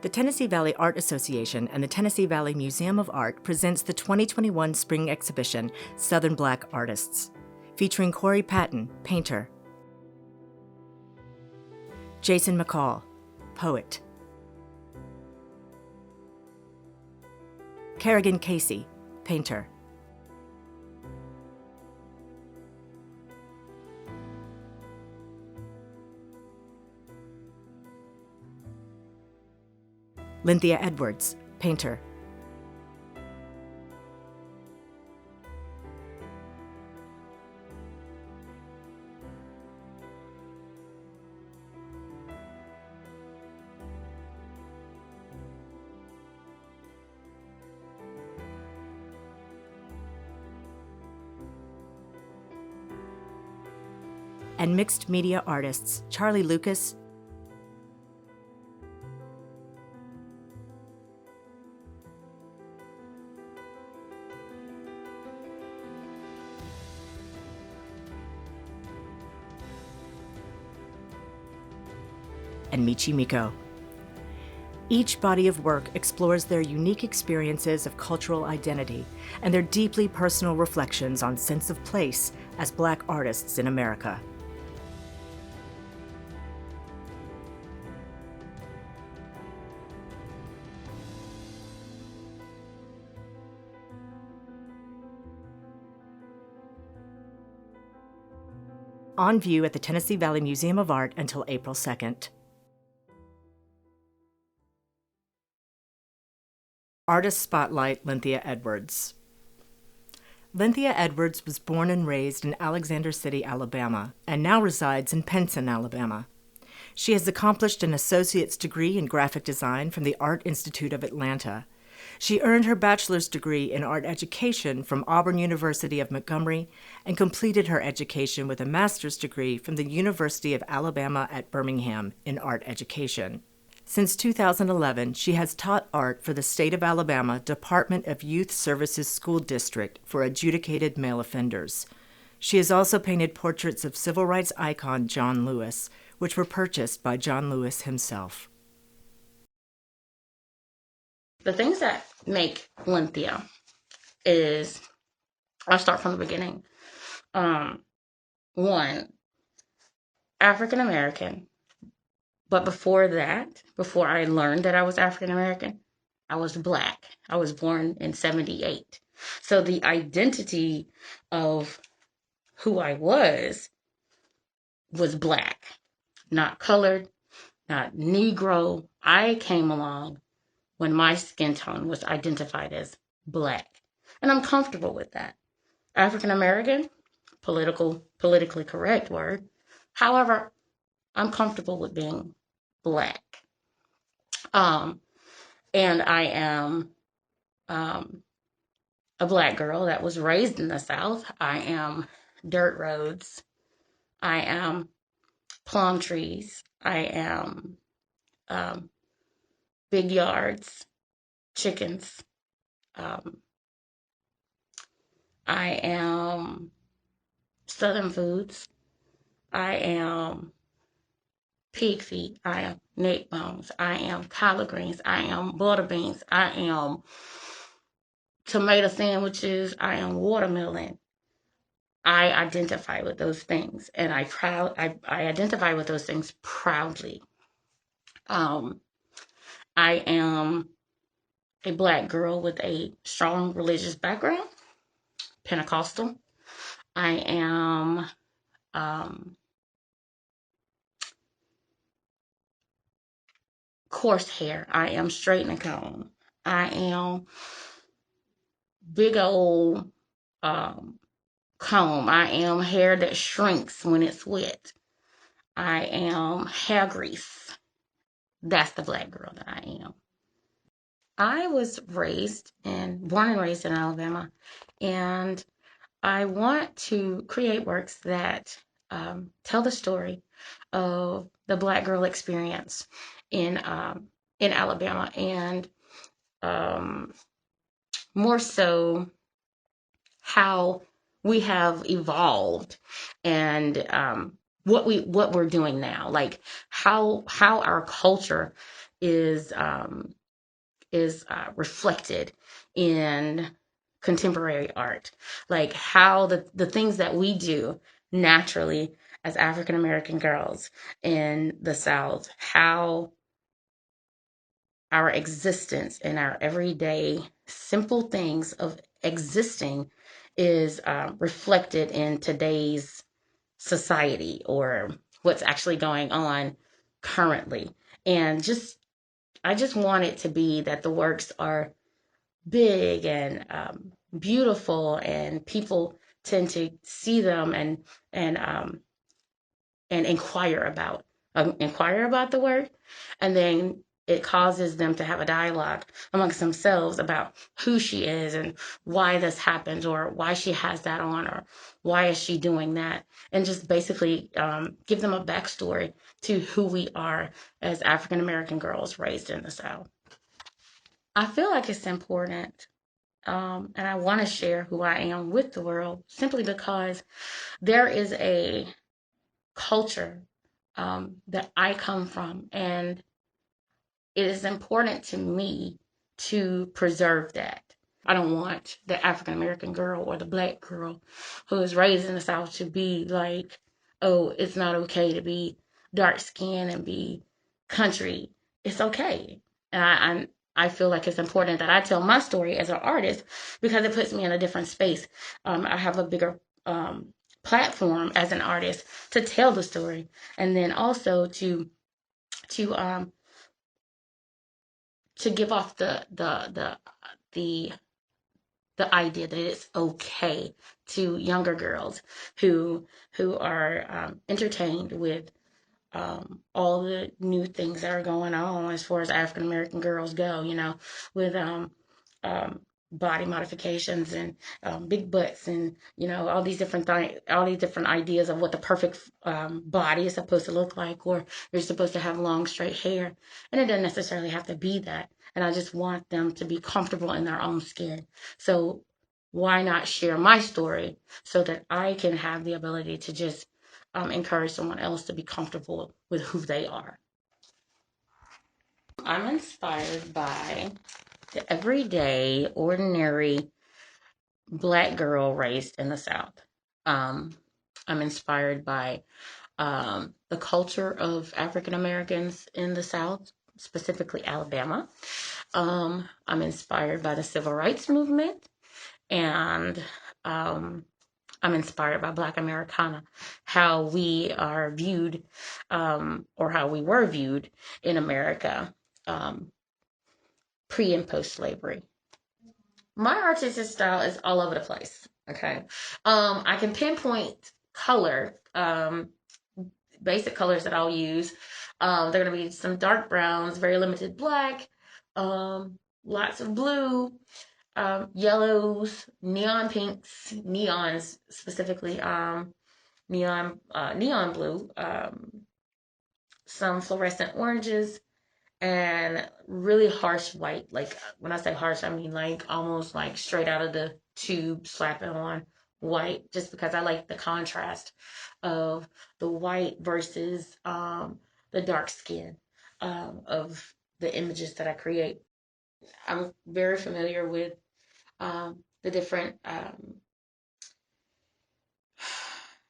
The Tennessee Valley Art Association and the Tennessee Valley Museum of Art presents the 2021 spring exhibition, Southern Black Artists, featuring Corey Patton, painter, Jason McCall, poet, Kerrigan Casey, painter, Lynthia Edwards, painter, and mixed media artists Charlie Lucas, and Michi Miko. Each body of work explores their unique experiences of cultural identity and their deeply personal reflections on sense of place as Black artists in America. On view at the Tennessee Valley Museum of Art until April 2nd. Artist Spotlight, Lynthia Edwards. Lynthia Edwards was born and raised in Alexander City, Alabama, and now resides in Pinson, Alabama. She has accomplished an associate's degree in graphic design from the Art Institute of Atlanta. She earned her bachelor's degree in art education from Auburn University of Montgomery and completed her education with a master's degree from the University of Alabama at Birmingham in art education. Since 2011, she has taught art for the State of Alabama Department of Youth Services School District for adjudicated male offenders. She has also painted portraits of civil rights icon John Lewis, which were purchased by John Lewis himself. The things that make Lynthia is, I'll start from the beginning. One, African American. But before that, before I learned that I was African American, I was Black. I was born in 1978. So the identity of who I was Black, not colored, not Negro. I came along when my skin tone was identified as Black. And I'm comfortable with that. African American, politically correct word. However, I'm comfortable with being Black. And I am a Black girl that was raised in the South. I am dirt roads. I am plum trees. I am big yards, chickens. I am Southern foods. I am pig feet. I am neck bones. I am collard greens. I am butter beans. I am tomato sandwiches. I am watermelon. I identify with those things, and I identify with those things proudly. I am a Black girl with a strong religious background, Pentecostal. I am coarse hair. I am straight and comb. I am big old comb. I am hair that shrinks when it's wet. I am hair grease. That's the Black girl that I am. I was born and raised in Alabama, and I want to create works that tell the story of the Black girl experience in Alabama, and more so how we have evolved and what we're doing now, like how our culture is reflected in contemporary art, like how the things that we do naturally as African American girls in the South, how our existence and our everyday simple things of existing is reflected in today's society, or what's actually going on currently. And I just want it to be that the works are big and beautiful, and people tend to see them and um, and inquire about the work, and then it causes them to have a dialogue amongst themselves about who she is and why this happens, or why she has that on, or why is she doing that, and just basically give them a backstory to who we are as African American girls raised in the South. I feel like it's important, and I want to share who I am with the world, simply because there is a culture that I come from, and it is important to me to preserve that. I don't want the African American girl or the Black girl who is raised in the South to be like, oh, it's not okay to be dark skinned and be country. It's okay. And I feel like it's important that I tell my story as an artist, because it puts me in a different space. I have a bigger platform as an artist to tell the story, and then also to um to give off the the idea that it's okay to younger girls who are entertained with all the new things that are going on as far as African American girls go, with um, body modifications and big butts, and all these different things, all these different ideas of what the perfect body is supposed to look like, or you're supposed to have long straight hair, and it doesn't necessarily have to be that. And I just want them to be comfortable in their own skin. So why not share my story so that I can have the ability to just encourage someone else to be comfortable with who they are. I'm inspired by the everyday, ordinary Black girl raised in the South. Um, I'm inspired by the culture of African Americans in the South, specifically Alabama. I'm inspired by the civil rights movement, and um, I'm inspired by Black Americana, how we are viewed, or how we were viewed in America, um, pre and post slavery. My artistic style is all over the place. Okay. I can pinpoint color, basic colors that I'll use. They're going to be some dark browns, very limited black, lots of blue, yellows, neon pinks, neons specifically, neon blue, some fluorescent oranges, and really harsh white. Like when I say harsh, I mean like almost like straight out of the tube, slapping on white, just because I like the contrast of the white versus the dark skin of the images that I create. I'm very familiar with the different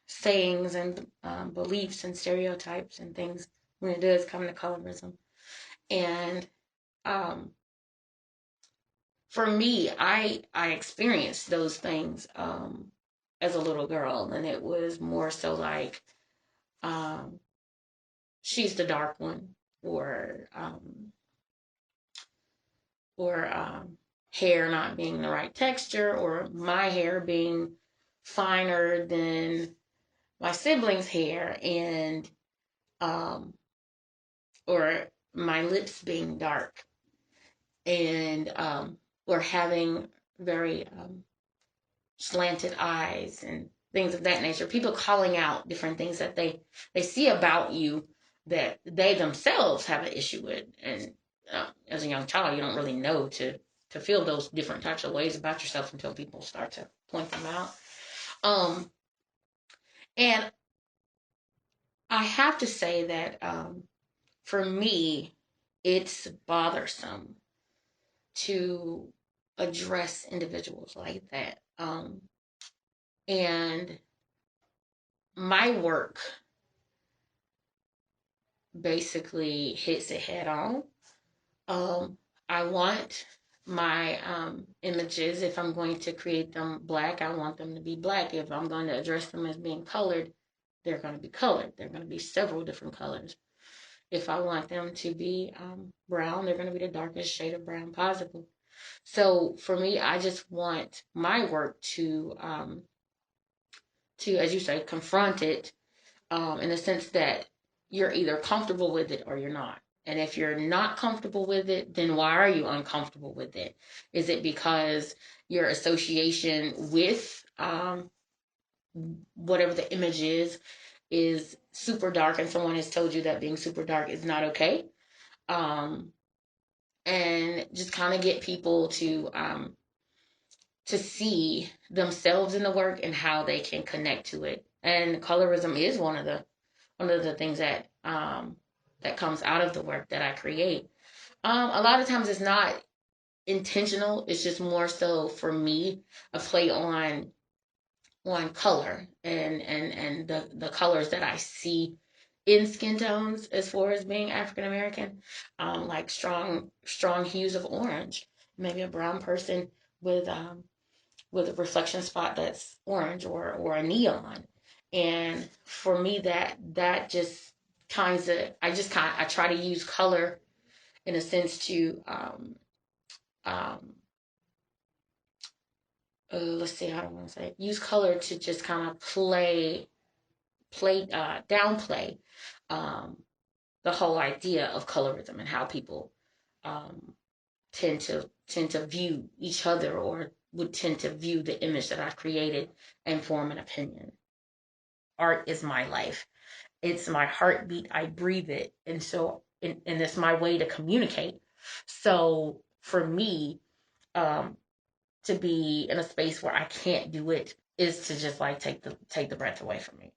sayings and beliefs and stereotypes and things when it does come to colorism. And um, for me, I experienced those things as a little girl, and it was more so like um, she's the dark one, or hair not being the right texture, or my hair being finer than my siblings' hair, and um, or my lips being dark, and or having very slanted eyes and things of that nature. People calling out different things that they see about you that they themselves have an issue with, and as a young child, you don't really know to feel those different types of ways about yourself until people start to point them out. And I have to say that for me, it's bothersome to address individuals like that. And my work basically hits it head on. Um, I want my images, if I'm going to create them black, I want them to be black. If I'm going to address them as being colored, they're going to be colored. They're going to be several different colors. If I want them to be brown, they're going to be the darkest shade of brown possible. So for me, I just want my work to, as you say, confront it in the sense that you're either comfortable with it or you're not. And if you're not comfortable with it, then why are you uncomfortable with it? Is it because your association with whatever the image is super dark and someone has told you that being super dark is not okay? Um, and just kind of get people to see themselves in the work and how they can connect to it. And colorism is one of the things that comes out of the work that I create. A lot of times it's not intentional. It's just more so for me a play on color and the colors that I see in skin tones as far as being African American, like strong hues of orange. Maybe a brown person with a reflection spot that's orange or a neon. And for me, that just kinds of I try to use color in a sense to um, let's see, how do I want to say it? Use color to just kind of downplay um, the whole idea of colorism and how people um, tend to view each other, or would tend to view the image that I've created and form an opinion. Art is my life. It's my heartbeat. I breathe it. And so, and it's my way to communicate. So for me, um, to be in a space where I can't do it is to just like take the breath away from me.